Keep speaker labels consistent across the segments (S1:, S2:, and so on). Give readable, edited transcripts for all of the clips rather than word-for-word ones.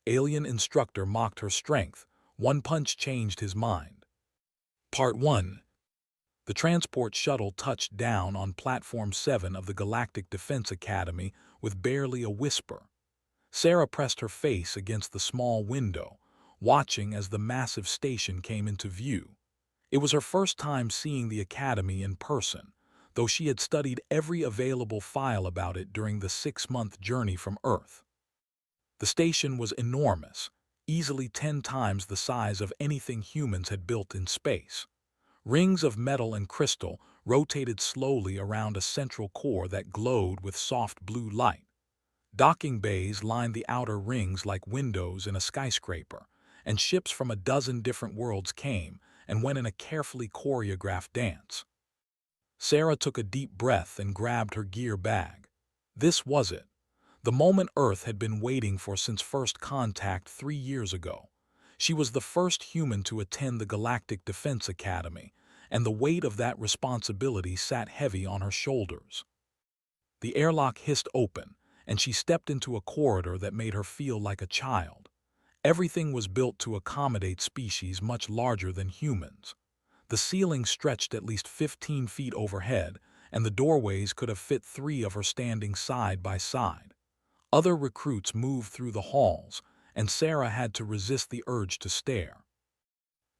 S1: Alien Instructor mocked her strength. One punch changed his mind. Part 1. The transport shuttle touched down on Platform 7 of the Galactic Defense Academy with barely a whisper. Sarah pressed her face against the small window, watching as the massive station came into view. It was her first time seeing the Academy in person, though she had studied every available file about it during the 6-month journey from Earth. The station was enormous, easily 10 times the size of anything humans had built in space. Rings of metal and crystal rotated slowly around a central core that glowed with soft blue light. Docking bays lined the outer rings like windows in a skyscraper, and ships from a dozen different worlds came and went in a carefully choreographed dance. Sarah took a deep breath and grabbed her gear bag. This was it. The moment Earth had been waiting for since first contact 3 years ago. She was the first human to attend the Galactic Defense Academy, and the weight of that responsibility sat heavy on her shoulders. The airlock hissed open, and she stepped into a corridor that made her feel like a child. Everything was built to accommodate species much larger than humans. The ceiling stretched at least 15 feet overhead, and the doorways could have fit 3 of her standing side by side. Other recruits moved through the halls, and Sarah had to resist the urge to stare.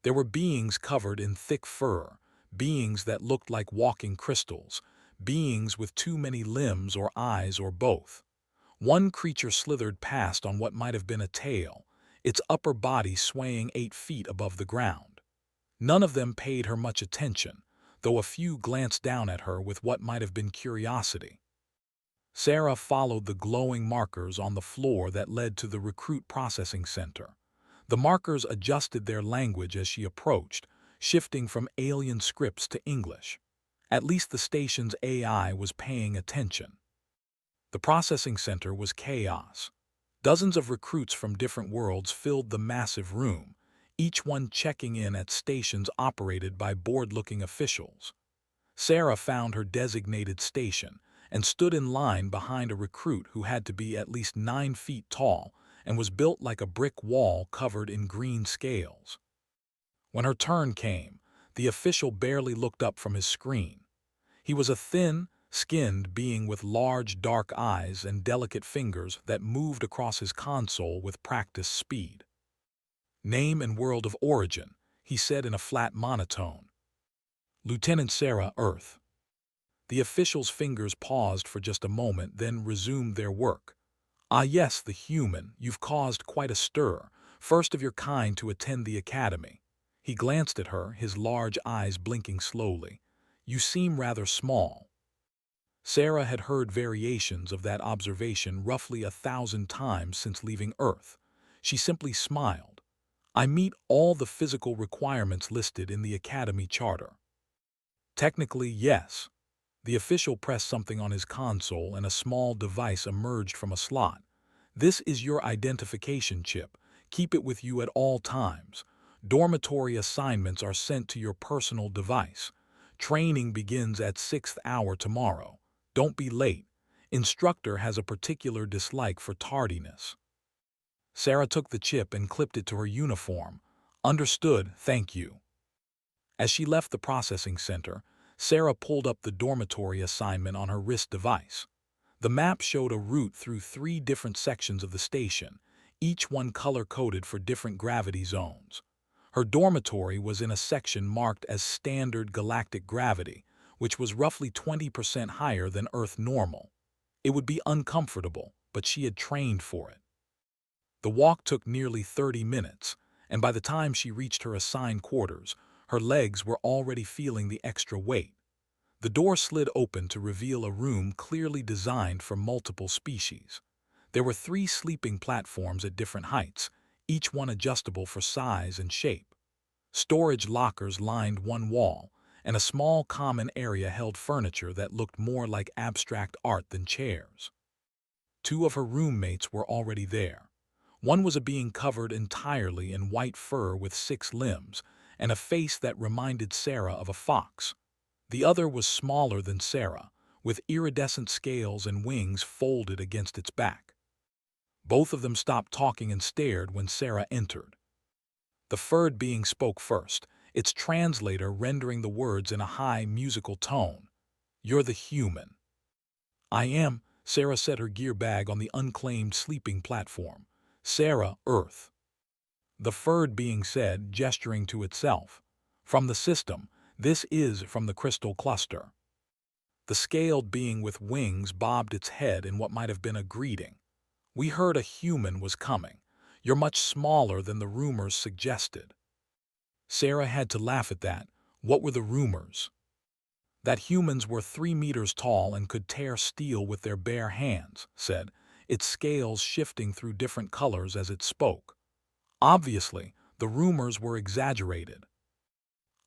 S1: There were beings covered in thick fur, beings that looked like walking crystals, beings with too many limbs or eyes or both. One creature slithered past on what might have been a tail, its upper body swaying 8 feet above the ground. None of them paid her much attention, though a few glanced down at her with what might have been curiosity. Sarah followed the glowing markers on the floor that led to the recruit processing center. The markers adjusted their language as she approached, shifting from alien scripts to English. At least the station's AI was paying attention. The processing center was chaos. Dozens of recruits from different worlds filled the massive room, each one checking in at stations operated by bored-looking officials. Sarah found her designated station and stood in line behind a recruit who had to be at least 9 feet tall and was built like a brick wall covered in green scales. When her turn came, the official barely looked up from his screen. He was a thin, skinned being with large, dark eyes and delicate fingers that moved across his console with practiced speed. "Name and world of origin," he said in a flat monotone. "Lieutenant Sarah, Earth." The official's fingers paused for just a moment, then resumed their work. "Ah yes, the human, you've caused quite a stir, first of your kind to attend the academy." He glanced at her, his large eyes blinking slowly. "You seem rather small." Sarah had heard variations of that observation roughly 1,000 times since leaving Earth. She simply smiled. "I meet all the physical requirements listed in the Academy Charter." "Technically, yes." The official pressed something on his console and a small device emerged from a slot. "This is your identification chip. Keep it with you at all times. Dormitory assignments are sent to your personal device. Training begins at 6th hour tomorrow. Don't be late. Instructor has a particular dislike for tardiness." Sarah took the chip and clipped it to her uniform. "Understood, thank you." As she left the processing center, Sarah pulled up the dormitory assignment on her wrist device. The map showed a route through 3 different sections of the station, each one color-coded for different gravity zones. Her dormitory was in a section marked as standard galactic gravity, which was roughly 20% higher than Earth normal. It would be uncomfortable, but she had trained for it. The walk took nearly 30 minutes, and by the time she reached her assigned quarters, her legs were already feeling the extra weight. The door slid open to reveal a room clearly designed for multiple species. There were 3 sleeping platforms at different heights, each one adjustable for size and shape. Storage lockers lined one wall, and a small common area held furniture that looked more like abstract art than chairs. 2 of her roommates were already there. One was a being covered entirely in white fur with 6 limbs, and a face that reminded Sarah of a fox. The other was smaller than Sarah, with iridescent scales and wings folded against its back. Both of them stopped talking and stared when Sarah entered. The furred being spoke first, its translator rendering the words in a high musical tone. "You're the human." "I am," Sarah set her gear bag on the unclaimed sleeping platform. "Sarah, Earth." The furred being said, gesturing to itself. "From the system. This is from the crystal cluster." The scaled being with wings bobbed its head in what might have been a greeting. "We heard a human was coming. You're much smaller than the rumors suggested." Sarah had to laugh at that. What were the rumors? "That humans were 3 meters tall and could tear steel with their bare hands," said, its scales shifting through different colors as it spoke. Obviously, the rumors were exaggerated.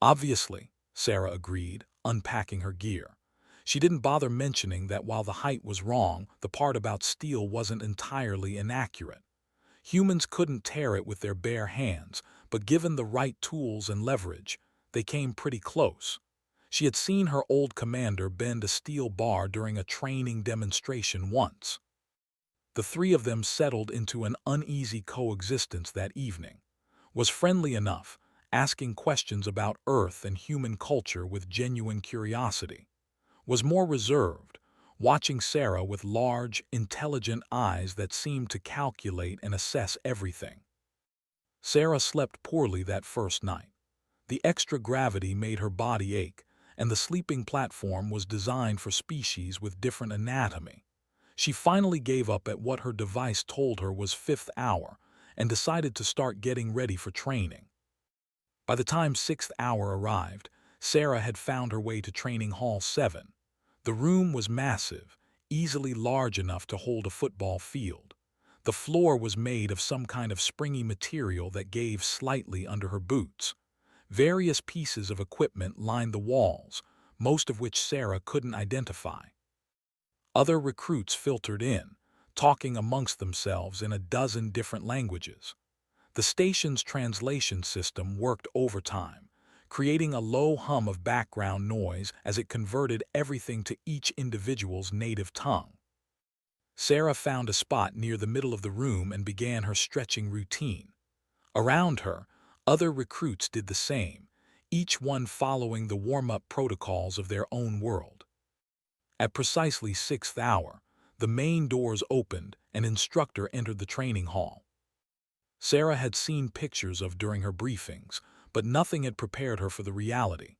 S1: "Obviously," Sarah agreed, unpacking her gear. She didn't bother mentioning that while the height was wrong, the part about steel wasn't entirely inaccurate. Humans couldn't tear it with their bare hands, but given the right tools and leverage, they came pretty close. She had seen her old commander bend a steel bar during a training demonstration once. The three of them settled into an uneasy coexistence that evening. Was friendly enough, asking questions about Earth and human culture with genuine curiosity. Was more reserved, watching Sarah with large, intelligent eyes that seemed to calculate and assess everything. Sarah slept poorly that first night. The extra gravity made her body ache, and the sleeping platform was designed for species with different anatomy. She finally gave up at what her device told her was 5th hour and decided to start getting ready for training. By the time 6th hour arrived, Sarah had found her way to Training Hall 7. The room was massive, easily large enough to hold a football field. The floor was made of some kind of springy material that gave slightly under her boots. Various pieces of equipment lined the walls, most of which Sarah couldn't identify. Other recruits filtered in, talking amongst themselves in a dozen different languages. The station's translation system worked overtime, creating a low hum of background noise as it converted everything to each individual's native tongue. Sarah found a spot near the middle of the room and began her stretching routine. Around her, other recruits did the same, each one following the warm-up protocols of their own world. At precisely 6th hour, the main doors opened and Instructor entered the training hall. Sarah had seen pictures of during her briefings, but nothing had prepared her for the reality.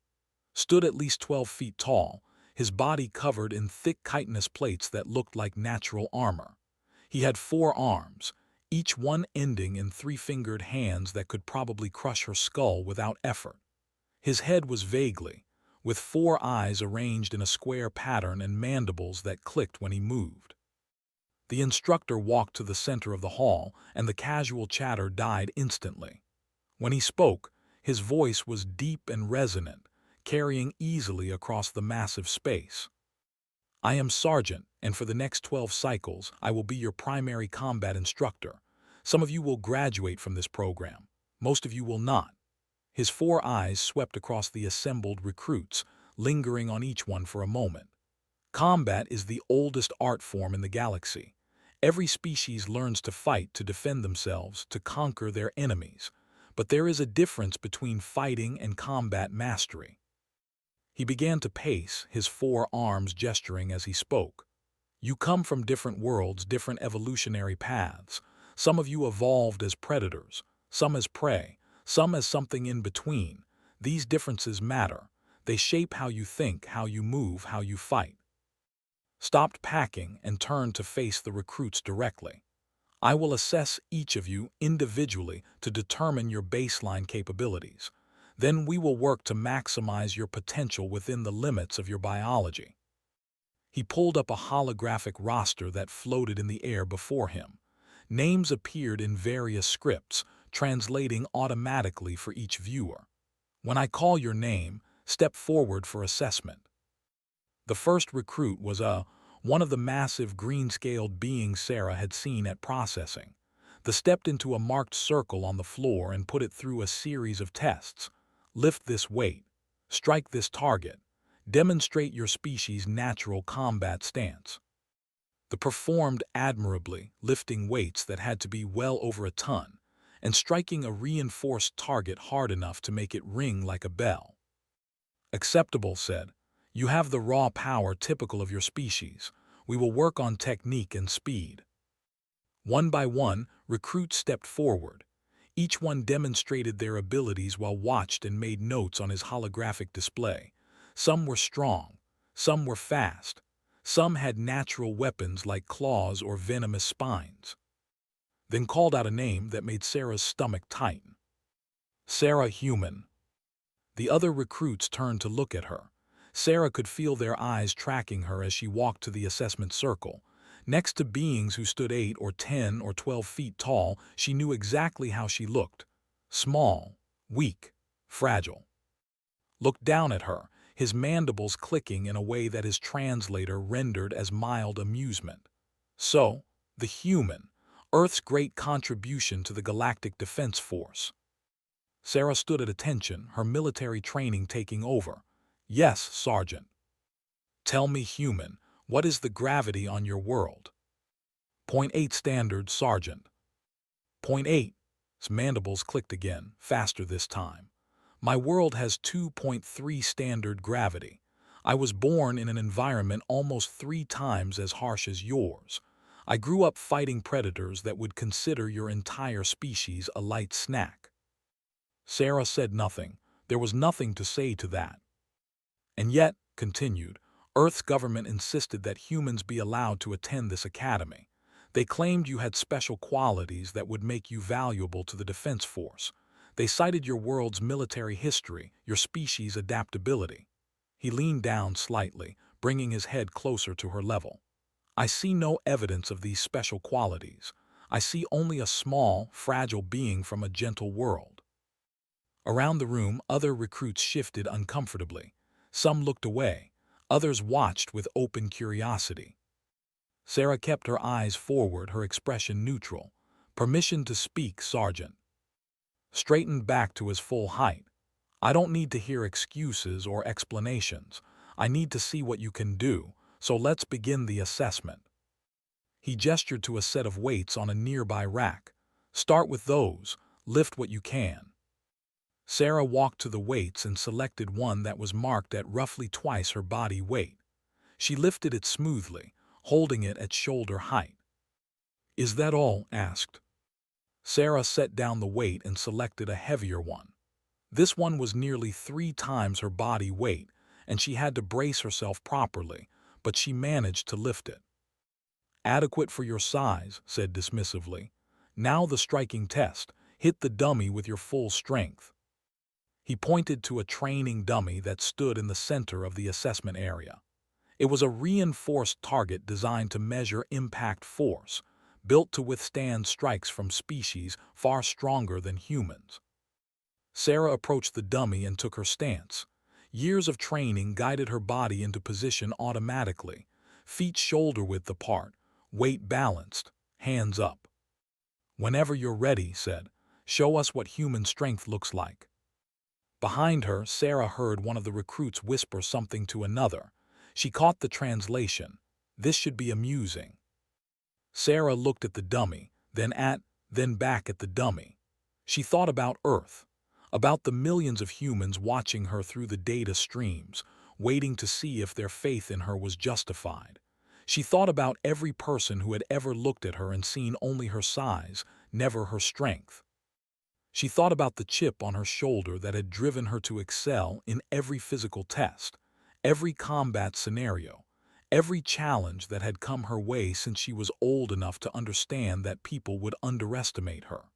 S1: Stood at least 12 feet tall, his body covered in thick chitinous plates that looked like natural armor. He had 4 arms, each one ending in 3-fingered hands that could probably crush her skull without effort. His head was vaguely, with 4 eyes arranged in a square pattern and mandibles that clicked when he moved. The Instructor walked to the center of the hall, and the casual chatter died instantly. When he spoke, his voice was deep and resonant, carrying easily across the massive space. "I am Sergeant, and for the next 12 cycles, I will be your primary combat instructor. Some of you will graduate from this program. Most of you will not." His 4 eyes swept across the assembled recruits, lingering on each one for a moment. Combat is the oldest art form in the galaxy. Every species learns to fight to defend themselves, to conquer their enemies. But there is a difference between fighting and combat mastery. He began to pace, his 4 arms gesturing as he spoke. "You come from different worlds, different evolutionary paths. Some of you evolved as predators, some as prey, some as something in between. These differences matter. They shape how you think, how you move, how you fight." Stopped packing and turned to face the recruits directly. "I will assess each of you individually to determine your baseline capabilities. Then we will work to maximize your potential within the limits of your biology." He pulled up a holographic roster that floated in the air before him. Names appeared in various scripts, translating automatically for each viewer. "When I call your name, step forward for assessment." The first recruit was one of the massive green-scaled beings Sarah had seen at processing. They stepped into a marked circle on the floor and put it through a series of tests. Lift this weight. Strike this target. Demonstrate your species' natural combat stance. The performed admirably, lifting weights that had to be well over a ton, and striking a reinforced target hard enough to make it ring like a bell. Acceptable, said. You have the raw power typical of your species. We will work on technique and speed. One by one, recruits stepped forward. Each one demonstrated their abilities while watched and made notes on his holographic display. Some were strong, some were fast, some had natural weapons like claws or venomous spines. Then called out a name that made Sarah's stomach tighten. Sarah Human. The other recruits turned to look at her. Sarah could feel their eyes tracking her as she walked to the assessment circle. Next to beings who stood 8 or 10 or 12 feet tall, she knew exactly how she looked. Small, weak, fragile. Looked down at her, his mandibles clicking in a way that his translator rendered as mild amusement. So, the human, Earth's great contribution to the Galactic Defense Force. Sarah stood at attention, her military training taking over. Yes, Sergeant. Tell me, human, what is the gravity on your world? Point 0.8 standard, Sergeant. Point 0.8. His mandibles clicked again, faster this time. My world has 2.3 standard gravity. I was born in an environment almost 3 times as harsh as yours. I grew up fighting predators that would consider your entire species a light snack. Sarah said nothing. There was nothing to say to that. And yet, continued, Earth's government insisted that humans be allowed to attend this academy. They claimed you had special qualities that would make you valuable to the Defense Force. They cited your world's military history, your species' adaptability. He leaned down slightly, bringing his head closer to her level. I see no evidence of these special qualities. I see only a small, fragile being from a gentle world. Around the room, other recruits shifted uncomfortably. Some looked away. Others watched with open curiosity. Sarah kept her eyes forward, her expression neutral. Permission to speak, Sergeant. Straightened back to his full height. I don't need to hear excuses or explanations. I need to see what you can do, so let's begin the assessment. He gestured to a set of weights on a nearby rack. Start with those. Lift what you can. Sarah walked to the weights and selected one that was marked at roughly twice her body weight. She lifted it smoothly, holding it at shoulder height. Is that all? Asked. Sarah set down the weight and selected a heavier one. This one was nearly 3 times her body weight, and she had to brace herself properly, but she managed to lift it. Adequate for your size, said dismissively. Now the striking test. Hit the dummy with your full strength. He pointed to a training dummy that stood in the center of the assessment area. It was a reinforced target designed to measure impact force, built to withstand strikes from species far stronger than humans. Sarah approached the dummy and took her stance. Years of training guided her body into position automatically, feet shoulder-width apart, weight balanced, hands up. Whenever you're ready, said, show us what human strength looks like. Behind her, Sarah heard one of the recruits whisper something to another. She caught the translation. This should be amusing. Sarah looked at the dummy, then back at the dummy. She thought about Earth, about the millions of humans watching her through the data streams, waiting to see if their faith in her was justified. She thought about every person who had ever looked at her and seen only her size, never her strength. She thought about the chip on her shoulder that had driven her to excel in every physical test, every combat scenario, every challenge that had come her way since she was old enough to understand that people would underestimate her.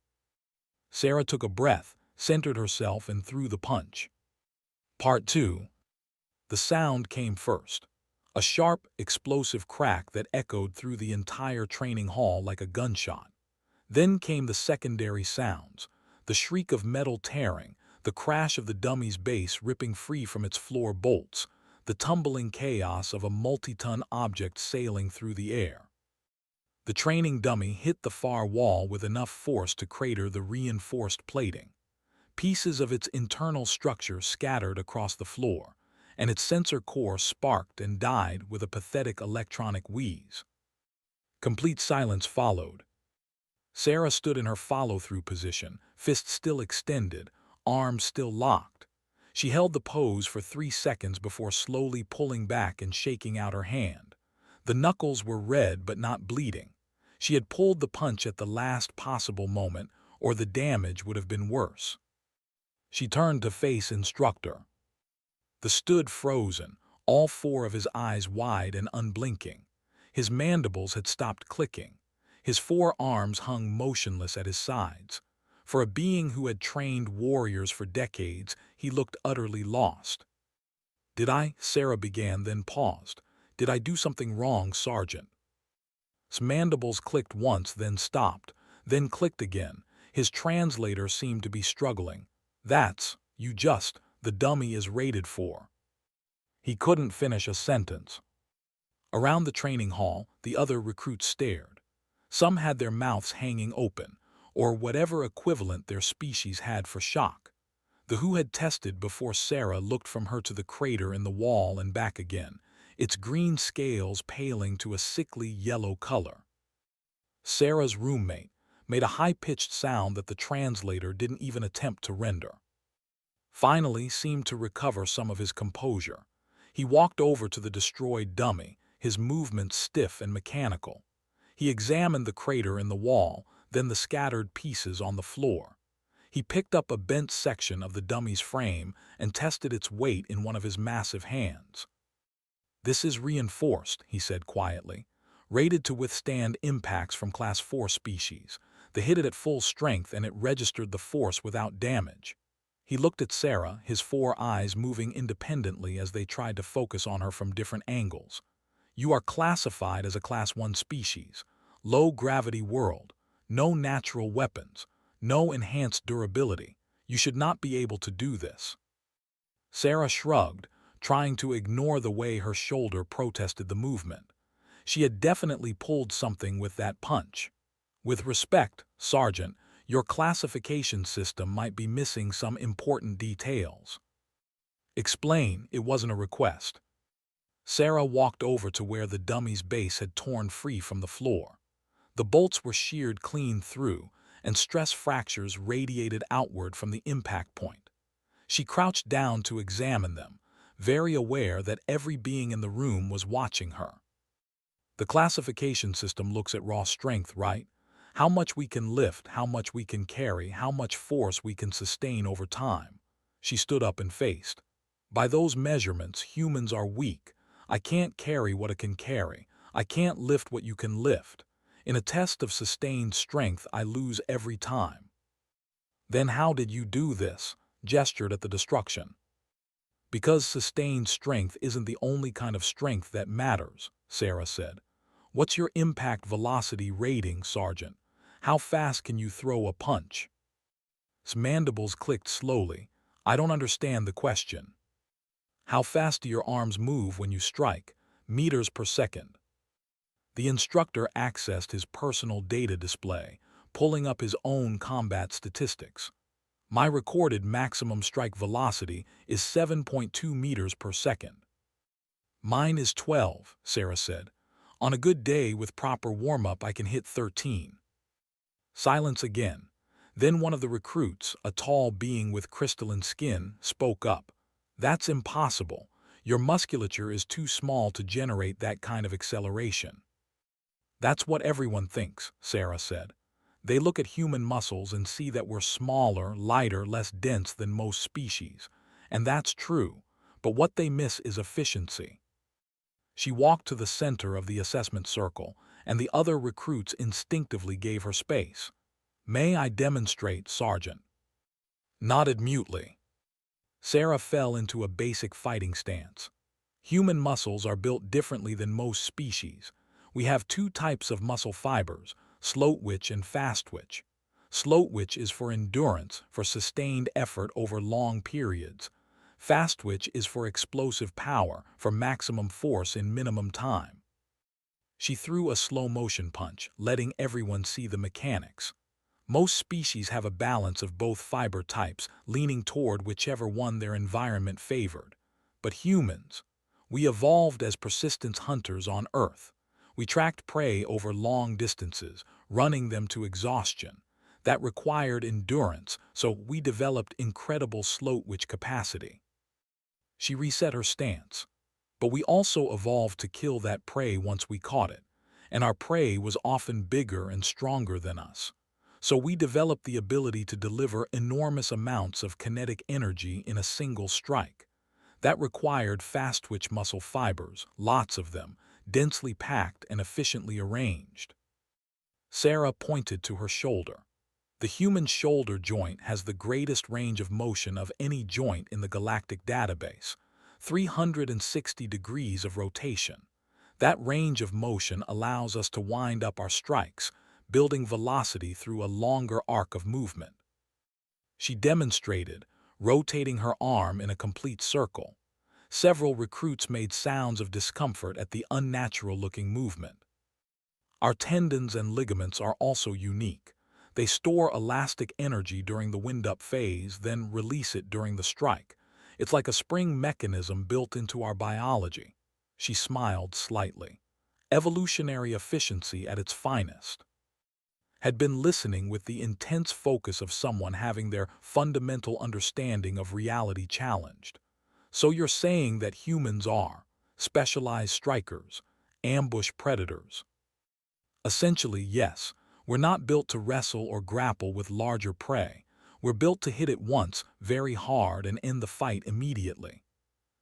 S1: Sarah took a breath, centered herself, and threw the punch. Part 2. The sound came first. A sharp, explosive crack that echoed through the entire training hall like a gunshot. Then came the secondary sounds. The shriek of metal tearing, the crash of the dummy's base ripping free from its floor bolts, the tumbling chaos of a multi-ton object sailing through the air. The training dummy hit the far wall with enough force to crater the reinforced plating. Pieces of its internal structure scattered across the floor, and its sensor core sparked and died with a pathetic electronic wheeze. Complete silence followed. Sarah stood in her follow-through position, fists still extended, arms still locked. She held the pose for 3 seconds before slowly pulling back and shaking out her hand. The knuckles were red but not bleeding. She had pulled the punch at the last possible moment, or the damage would have been worse. She turned to face Instructor. The stood frozen, all 4 of his eyes wide and unblinking. His mandibles had stopped clicking. His 4 arms hung motionless at his sides. For a being who had trained warriors for decades, he looked utterly lost. "Did I?" Sarah began, then paused. "Did I do something wrong, Sergeant?" His mandibles clicked once, then stopped, then clicked again. His translator seemed to be struggling. The dummy is rated for." He couldn't finish a sentence. Around the training hall, the other recruits stared. Some had their mouths hanging open, or whatever equivalent their species had for shock. The who had tested before Sarah looked from her to the crater in the wall and back again, its green scales paling to a sickly yellow color. Sarah's roommate made a high-pitched sound that the translator didn't even attempt to render. Finally seemed to recover some of his composure. He walked over to the destroyed dummy, his movements stiff and mechanical. He examined the crater in the wall, then the scattered pieces on the floor. He picked up a bent section of the dummy's frame and tested its weight in one of his massive hands. "This is reinforced," he said quietly, "rated to withstand impacts from Class 4 species. They hit it at full strength and it registered the force without damage." He looked at Sarah, his 4 eyes moving independently as they tried to focus on her from different angles. "You are classified as a Class 1 species. Low-gravity world. No natural weapons. No enhanced durability. You should not be able to do this." Sarah shrugged, trying to ignore the way her shoulder protested the movement. She had definitely pulled something with that punch. "With respect, Sergeant, your classification system might be missing some important details." "Explain." It wasn't a request. Sarah walked over to where the dummy's base had torn free from the floor. The bolts were sheared clean through, and stress fractures radiated outward from the impact point. She crouched down to examine them, very aware that every being in the room was watching her. "The classification system looks at raw strength, right? How much we can lift, how much we can carry, how much force we can sustain over time." She stood up and faced. "By those measurements, humans are weak. I can't carry what it can carry. I can't lift what you can lift. In a test of sustained strength, I lose every time." "Then how did you do this?" Gestured at the destruction. "Because sustained strength isn't the only kind of strength that matters," Sarah said. "What's your impact velocity rating, Sergeant? How fast can you throw a punch?" His mandibles clicked slowly. "I don't understand the question." "How fast do your arms move when you strike? Meters per second." The instructor accessed his personal data display, pulling up his own combat statistics. "My recorded maximum strike velocity is 7.2 meters per second." "Mine is 12, Sarah said. "On a good day with proper warm-up I can hit 13. Silence again. Then one of the recruits, a tall being with crystalline skin, spoke up. "That's impossible. Your musculature is too small to generate that kind of acceleration." "That's what everyone thinks," Sarah said. "They look at human muscles and see that we're smaller, lighter, less dense than most species. And that's true, but what they miss is efficiency." She walked to the center of the assessment circle, and the other recruits instinctively gave her space. "May I demonstrate, Sergeant?" Nodded mutely. Sarah fell into a basic fighting stance. "Human muscles are built differently than most species. We have 2 types of muscle fibers, slow twitch and fast twitch. Slow twitch is for endurance, for sustained effort over long periods. Fast twitch is for explosive power, for maximum force in minimum time." She threw a slow-motion punch, letting everyone see the mechanics. Most species have a balance of both fiber types, leaning toward whichever one their environment favored. But humans, we evolved as persistence hunters on Earth. We tracked prey over long distances, running them to exhaustion. That required endurance, so we developed incredible slow-twitch capacity. She reset her stance. But we also evolved to kill that prey once we caught it, and our prey was often bigger and stronger than us. So we developed the ability to deliver enormous amounts of kinetic energy in a single strike. That required fast-twitch muscle fibers, lots of them, densely packed and efficiently arranged. Sarah pointed to her shoulder. The human shoulder joint has the greatest range of motion of any joint in the galactic database, 360 degrees of rotation. That range of motion allows us to wind up our strikes, building velocity through a longer arc of movement. She demonstrated, rotating her arm in a complete circle. Several recruits made sounds of discomfort at the unnatural-looking movement. Our tendons and ligaments are also unique. They store elastic energy during the wind-up phase, then release it during the strike. It's like a spring mechanism built into our biology. She smiled slightly. Evolutionary efficiency at its finest. Had been listening with the intense focus of someone having their fundamental understanding of reality challenged. So you're saying that humans are specialized strikers, ambush predators? Essentially, yes. We're not built to wrestle or grapple with larger prey. We're built to hit it once, very hard, and end the fight immediately.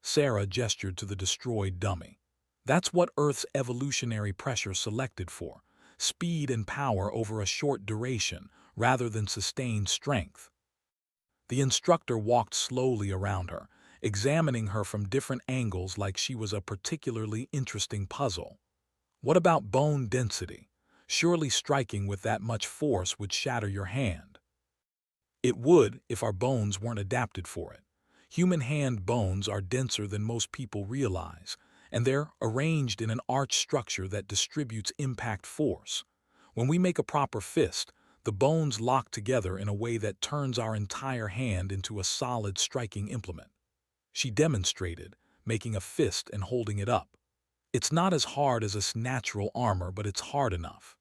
S1: Sarah gestured to the destroyed dummy. That's what Earth's evolutionary pressure selected for. Speed and power over a short duration, rather than sustained strength. The instructor walked slowly around her, examining her from different angles like she was a particularly interesting puzzle. What about bone density? Surely striking with that much force would shatter your hand. It would if our bones weren't adapted for it. Human hand bones are denser than most people realize, and they're arranged in an arch structure that distributes impact force. When we make a proper fist, the bones lock together in a way that turns our entire hand into a solid striking implement. She demonstrated, making a fist and holding it up. It's not as hard as a natural armor, but it's hard enough.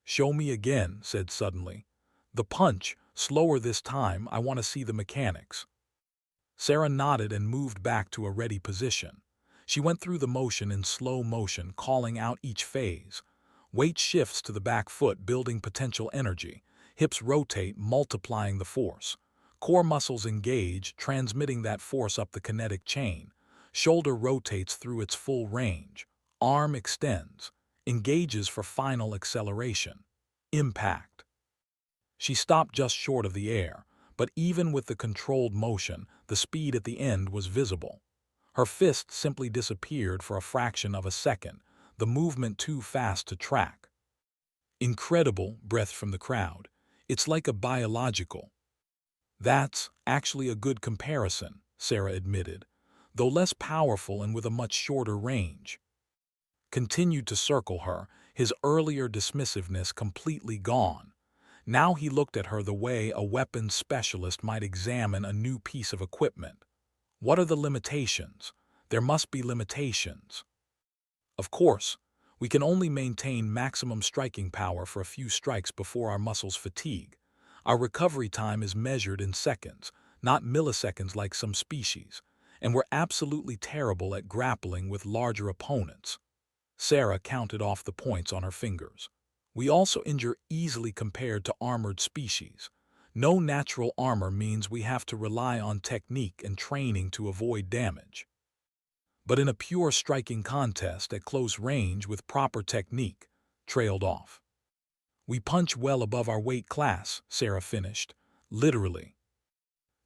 S1: "Show me again," said suddenly. "The punch, slower this time, I want to see the mechanics." Sarah nodded and moved back to a ready position. She went through the motion in slow motion, calling out each phase. Weight shifts to the back foot, building potential energy. Hips rotate, multiplying the force. Core muscles engage, transmitting that force up the kinetic chain. Shoulder rotates through its full range. Arm extends, engages for final acceleration. Impact. She stopped just short of the air, but even with the controlled motion, the speed at the end was visible. Her fist simply disappeared for a fraction of a second, the movement too fast to track. "Incredible," breathed from the crowd. "It's like a biological." "That's actually a good comparison," Sarah admitted, though less powerful and with a much shorter range. Continued to circle her, his earlier dismissiveness completely gone. Now he looked at her the way a weapons specialist might examine a new piece of equipment. What are the limitations? There must be limitations. Of course, we can only maintain maximum striking power for a few strikes before our muscles fatigue. Our recovery time is measured in seconds, not milliseconds like some species, and we're absolutely terrible at grappling with larger opponents. Sarah counted off the points on her fingers. We also injure easily compared to armored species. No natural armor means we have to rely on technique and training to avoid damage. But in a pure striking contest at close range with proper technique, trailed off. "We punch well above our weight class," Sarah finished, literally.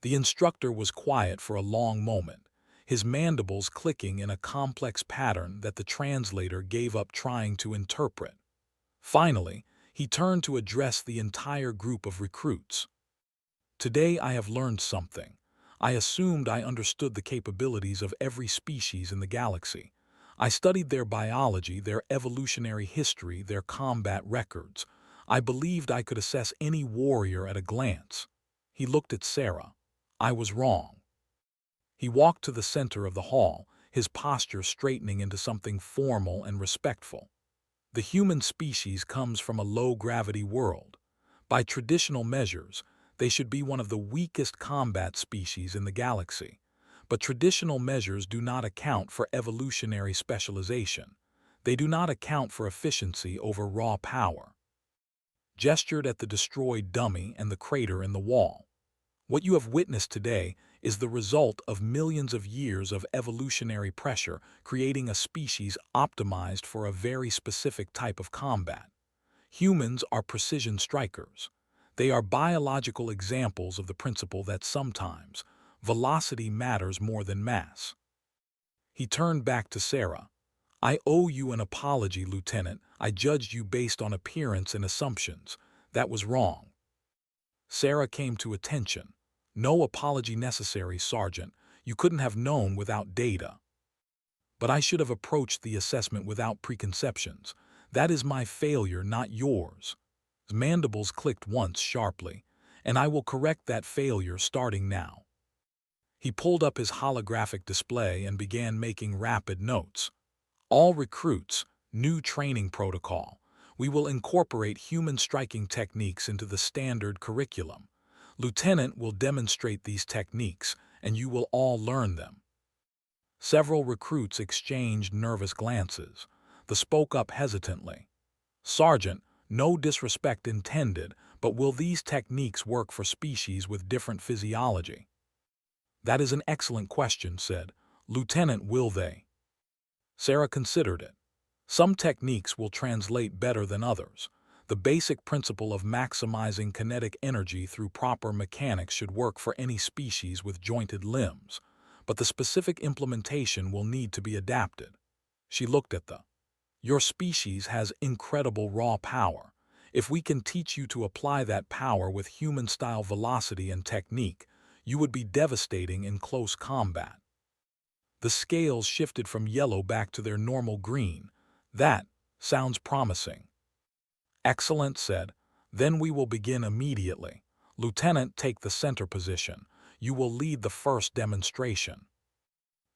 S1: The instructor was quiet for a long moment, his mandibles clicking in a complex pattern that the translator gave up trying to interpret. Finally, he turned to address the entire group of recruits. "Today I have learned something. I assumed I understood the capabilities of every species in the galaxy. I studied their biology, their evolutionary history, their combat records. I believed I could assess any warrior at a glance." He looked at Sarah. "I was wrong." He walked to the center of the hall, his posture straightening into something formal and respectful. The human species comes from a low-gravity world. By traditional measures, they should be one of the weakest combat species in the galaxy. But traditional measures do not account for evolutionary specialization. They do not account for efficiency over raw power. Gestured at the destroyed dummy and the crater in the wall. What you have witnessed today is the result of millions of years of evolutionary pressure creating a species optimized for a very specific type of combat. Humans are precision strikers. They are biological examples of the principle that sometimes velocity matters more than mass. He turned back to Sarah. I owe you an apology, Lieutenant. I judged you based on appearance and assumptions. That was wrong. Sarah came to attention. No apology necessary, Sergeant. You couldn't have known without data. But I should have approached the assessment without preconceptions. That is my failure, not yours. His mandibles clicked once sharply, and I will correct that failure starting now. He pulled up his holographic display and began making rapid notes. All recruits, new training protocol. We will incorporate human striking techniques into the standard curriculum. Lieutenant will demonstrate these techniques, and you will all learn them. Several recruits exchanged nervous glances. The spoke up hesitantly. Sergeant, no disrespect intended, but will these techniques work for species with different physiology? That is an excellent question, said. Lieutenant, will they? Sarah considered it. Some techniques will translate better than others. The basic principle of maximizing kinetic energy through proper mechanics should work for any species with jointed limbs, but the specific implementation will need to be adapted. She looked at Your species has incredible raw power. If we can teach you to apply that power with human-style velocity and technique, you would be devastating in close combat. The scales shifted from yellow back to their normal green. That sounds promising. Excellent, said. Then we will begin immediately. Lieutenant, take the center position. You will lead the first demonstration.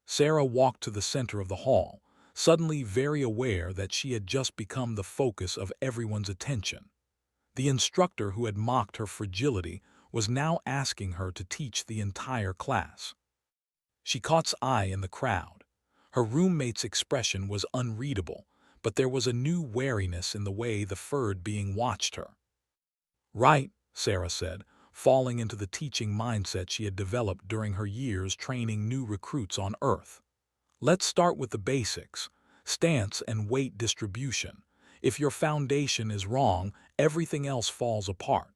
S1: Sarah walked to the center of the hall, suddenly very aware that she had just become the focus of everyone's attention. The instructor who had mocked her fragility was now asking her to teach the entire class. She caught eye in the crowd. Her roommate's expression was unreadable, but there was a new wariness in the way the furred being watched her. Right, Sarah said, falling into the teaching mindset she had developed during her years training new recruits on Earth. Let's start with the basics, stance and weight distribution. If your foundation is wrong, everything else falls apart.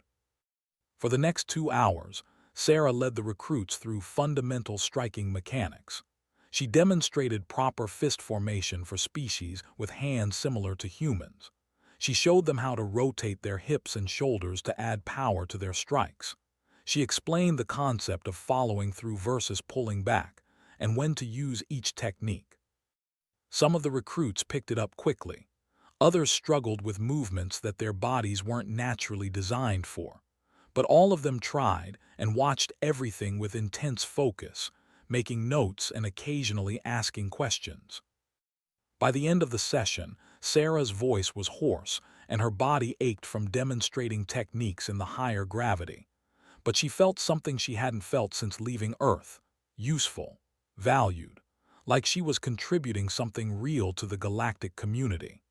S1: For the next 2 hours, Sarah led the recruits through fundamental striking mechanics. She demonstrated proper fist formation for species with hands similar to humans. She showed them how to rotate their hips and shoulders to add power to their strikes. She explained the concept of following through versus pulling back, and when to use each technique. Some of the recruits picked it up quickly. Others struggled with movements that their bodies weren't naturally designed for. But all of them tried and watched everything with intense focus, making notes and occasionally asking questions. By the end of the session, Sarah's voice was hoarse and her body ached from demonstrating techniques in the higher gravity. But she felt something she hadn't felt since leaving Earth: useful, valued, like she was contributing something real to the galactic community.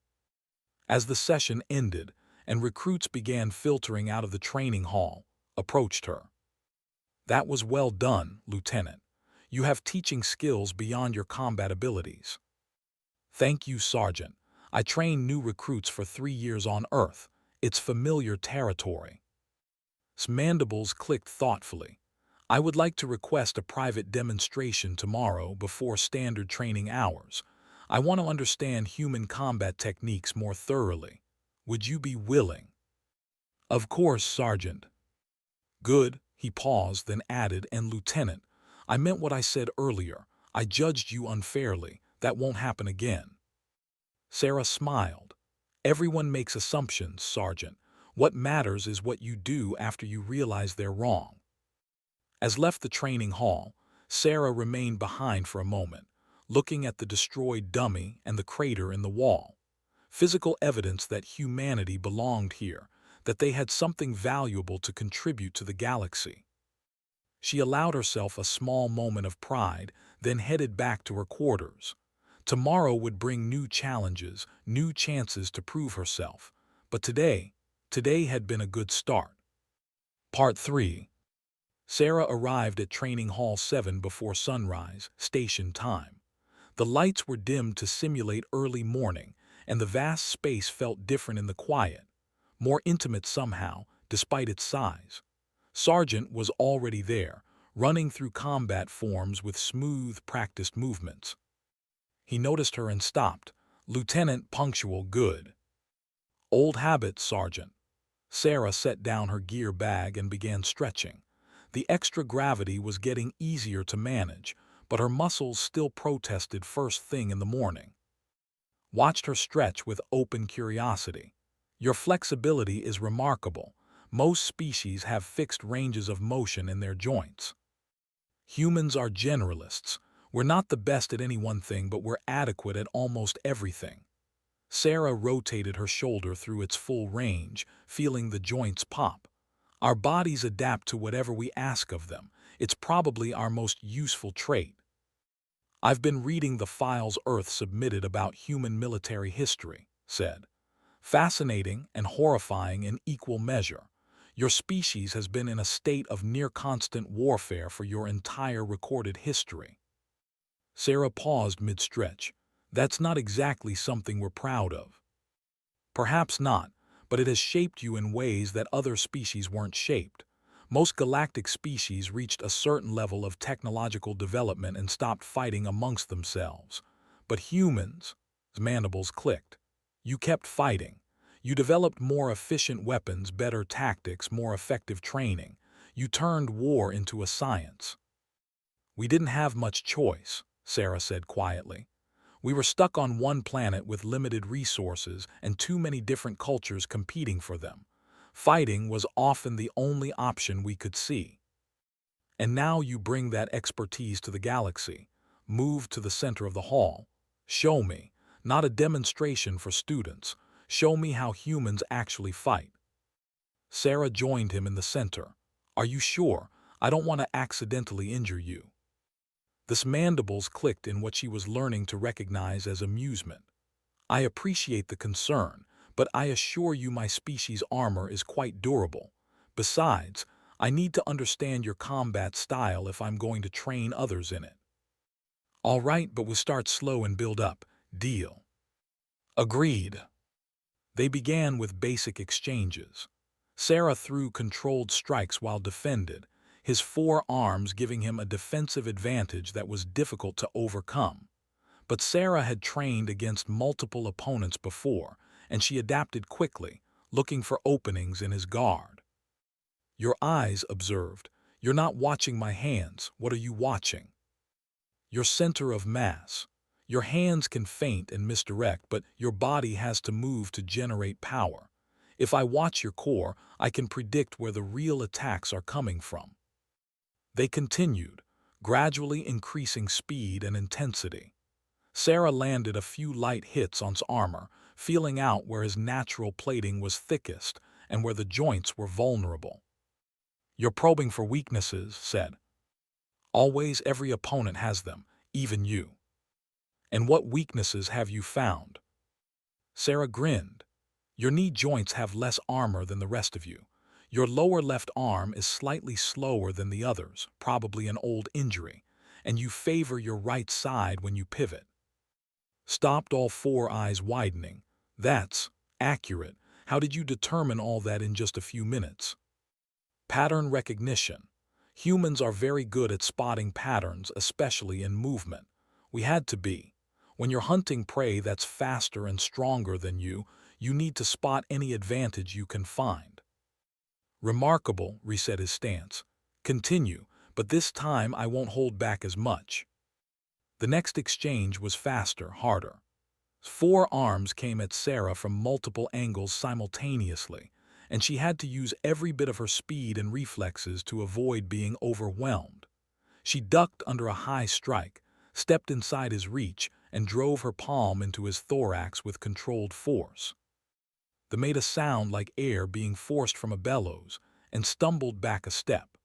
S1: As the session ended and recruits began filtering out of the training hall, approached her. That was well done, Lieutenant. You have teaching skills beyond your combat abilities. Thank you, Sergeant. I trained new recruits for 3 years on Earth. It's familiar territory. His mandibles clicked thoughtfully. I would like to request a private demonstration tomorrow before standard training hours. I want to understand human combat techniques more thoroughly. Would you be willing? Of course, Sergeant. Good. He paused, then added, and Lieutenant, I meant what I said earlier. I judged you unfairly. That won't happen again. Sarah smiled. Everyone makes assumptions, Sergeant. What matters is what you do after you realize they're wrong. As left the training hall, Sarah remained behind for a moment, looking at the destroyed dummy and the crater in the wall. physical evidence that humanity belonged here, that they had something valuable to contribute to the galaxy. She allowed herself a small moment of pride, then headed back to her quarters. Tomorrow would bring new challenges, new chances to prove herself. But today had been a good start. Part 3. Sarah arrived at Training Hall 7 before sunrise, station time. The lights were dimmed to simulate early morning, and the vast space felt different in the quiet, more intimate somehow, despite its size. Sergeant was already there, running through combat forms with smooth, practiced movements. He noticed her and stopped. "Lieutenant, punctual, good." "Old habit, Sergeant." Sarah set down her gear bag and began stretching. The extra gravity was getting easier to manage, but her muscles still protested first thing in the morning. Watched her stretch with open curiosity. "Your flexibility is remarkable. Most species have fixed ranges of motion in their joints. Humans are generalists. We're not the best at any one thing, but we're adequate at almost everything." Sarah rotated her shoulder through its full range, feeling the joints pop. "Our bodies adapt to whatever we ask of them. It's probably our most useful trait." "I've been reading the files Earth submitted about human military history," said. "Fascinating and horrifying in equal measure. Your species has been in a state of near-constant warfare for your entire recorded history." Sarah paused mid-stretch. "That's not exactly something we're proud of." "Perhaps not, but it has shaped you in ways that other species weren't shaped. Most galactic species reached a certain level of technological development and stopped fighting amongst themselves. But humans," his mandibles clicked, "you kept fighting. You developed more efficient weapons, better tactics, more effective training. You turned war into a science." "We didn't have much choice," Sarah said quietly. "We were stuck on one planet with limited resources and too many different cultures competing for them. Fighting was often the only option we could see. And now you bring that expertise to the galaxy. Move to the center of the hall. Show me, not a demonstration for students. Show me how humans actually fight." Sarah joined him in the center. "Are you sure? I don't want to accidentally injure you." The mandibles clicked in what she was learning to recognize as amusement. "I appreciate the concern, but I assure you my species' armor is quite durable. Besides, I need to understand your combat style if I'm going to train others in it." "All right, but we'll start slow and build up. Deal?" "Agreed." They began with basic exchanges. Sarah threw controlled strikes while defended, his four arms giving him a defensive advantage that was difficult to overcome. But Sarah had trained against multiple opponents before, and she adapted quickly, looking for openings in his guard. "Your eyes," observed. "You're not watching my hands. What are you watching?" "Your center of mass. Your hands can feint and misdirect, but your body has to move to generate power. If I watch your core, I can predict where the real attacks are coming from." They continued, gradually increasing speed and intensity. Sarah landed a few light hits on his armor, feeling out where his natural plating was thickest and where the joints were vulnerable. "You're probing for weaknesses," said. "Always, every opponent has them, even you." "And what weaknesses have you found?" Sarah grinned. "Your knee joints have less armor than the rest of you. Your lower left arm is slightly slower than the others, probably an old injury, and you favor your right side when you pivot." Stopped, all four eyes widening. "That's accurate. How did you determine all that in just a few minutes?" "Pattern recognition. Humans are very good at spotting patterns, especially in movement. We had to be. When you're hunting prey that's faster and stronger than you need to spot any advantage you can find." "Remarkable," reset his stance. "Continue, but this time I won't hold back as much." The next exchange was faster, harder. Four arms came at Sarah from multiple angles simultaneously, and she had to use every bit of her speed and reflexes to avoid being overwhelmed. She ducked under a high strike, stepped inside his reach, and drove her palm into his thorax with controlled force. They made a sound like air being forced from a bellows, and stumbled back a step.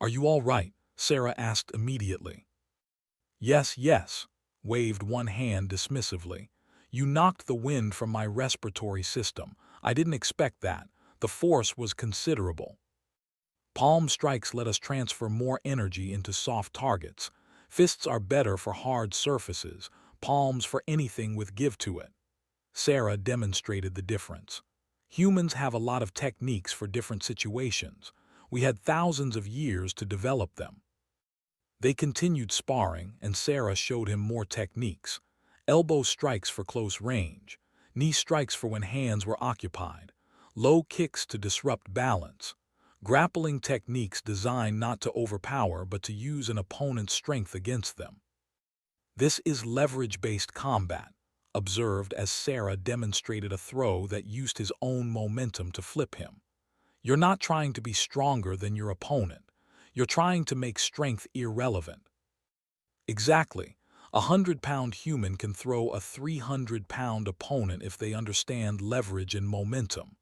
S1: "Are you all right?" Sarah asked immediately. "Yes, yes," waved one hand dismissively. "You knocked the wind from my respiratory system. I didn't expect that. The force was considerable. Palm strikes let us transfer more energy into soft targets. Fists are better for hard surfaces, palms for anything with give to it." Sarah demonstrated the difference. "Humans have a lot of techniques for different situations. We had thousands of years to develop them." They continued sparring, and Sarah showed him more techniques. Elbow strikes for close range, knee strikes for when hands were occupied, low kicks to disrupt balance, grappling techniques designed not to overpower but to use an opponent's strength against them. "This is leverage-based combat," observed as Sarah demonstrated a throw that used his own momentum to flip him. "You're not trying to be stronger than your opponent. You're trying to make strength irrelevant." "Exactly. A 100-pound human can throw a 300-pound opponent if they understand leverage and momentum."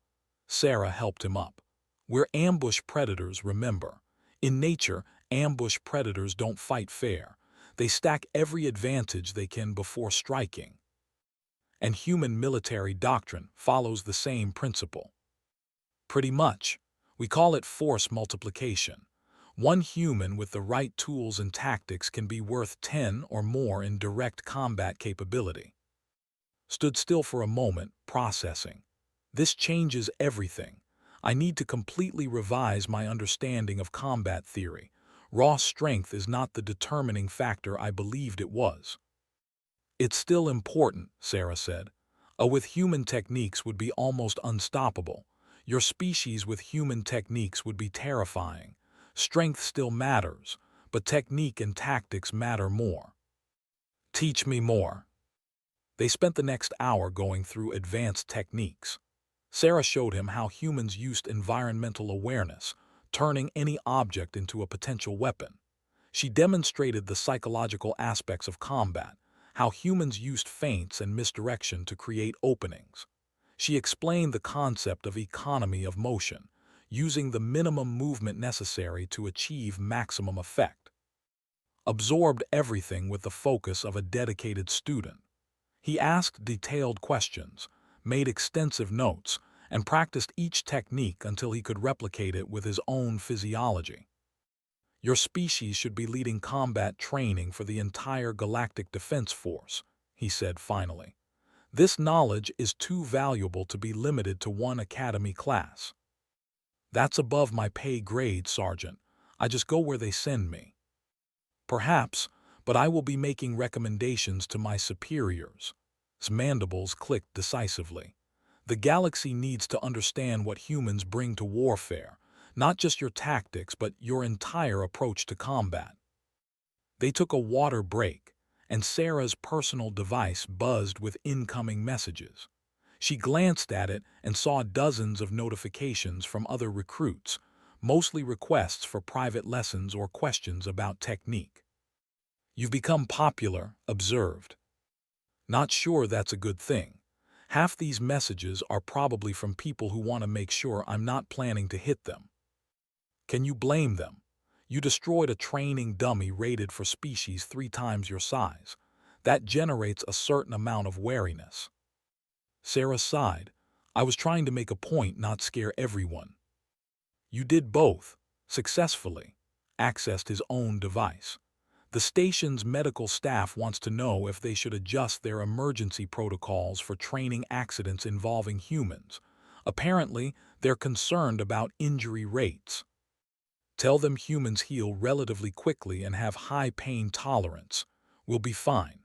S1: Sarah helped him up. "We're ambush predators, remember. In nature, ambush predators don't fight fair. They stack every advantage they can before striking. And human military doctrine follows the same principle." "Pretty much. We call it force multiplication. One human with the right tools and tactics can be worth 10 or more in direct combat capability." Stood still for a moment, processing. "This changes everything. I need to completely revise my understanding of combat theory. Raw strength is not the determining factor I believed it was." "It's still important," Sarah said. With human techniques would be almost unstoppable. Your species with human techniques would be terrifying. Strength still matters, but technique and tactics matter more." "Teach me more." They spent the next hour going through advanced techniques. Sarah showed him how humans used environmental awareness, turning any object into a potential weapon. She demonstrated the psychological aspects of combat, how humans used feints and misdirection to create openings. She explained the concept of economy of motion, using the minimum movement necessary to achieve maximum effect. Absorbed everything with the focus of a dedicated student. He asked detailed questions, made extensive notes, and practiced each technique until he could replicate it with his own physiology. "Your species should be leading combat training for the entire Galactic Defense Force," he said finally. "This knowledge is too valuable to be limited to one academy class." "That's above my pay grade, Sergeant. I just go where they send me." "Perhaps, but I will be making recommendations to my superiors." His mandibles clicked decisively. "The galaxy needs to understand what humans bring to warfare, not just your tactics but your entire approach to combat." They took a water break, and Sarah's personal device buzzed with incoming messages. She glanced at it and saw dozens of notifications from other recruits, mostly requests for private lessons or questions about technique. "You've become popular," observed. "Not sure that's a good thing. Half these messages are probably from people who want to make sure I'm not planning to hit them." "Can you blame them? You destroyed a training dummy rated for species 3 times your size. That generates a certain amount of wariness." Sarah sighed. "I was trying to make a point, not scare everyone." "You did both, successfully." Accessed his own device. "The station's medical staff wants to know if they should adjust their emergency protocols for training accidents involving humans. Apparently, they're concerned about injury rates." "Tell them humans heal relatively quickly and have high pain tolerance. We'll be fine."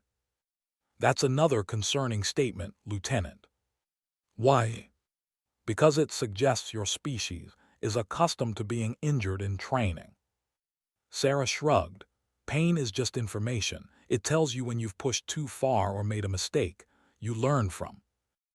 S1: "That's another concerning statement, Lieutenant." "Why?" "Because it suggests your species is accustomed to being injured in training." Sarah shrugged. "Pain is just information. It tells you when you've pushed too far or made a mistake. You learn from."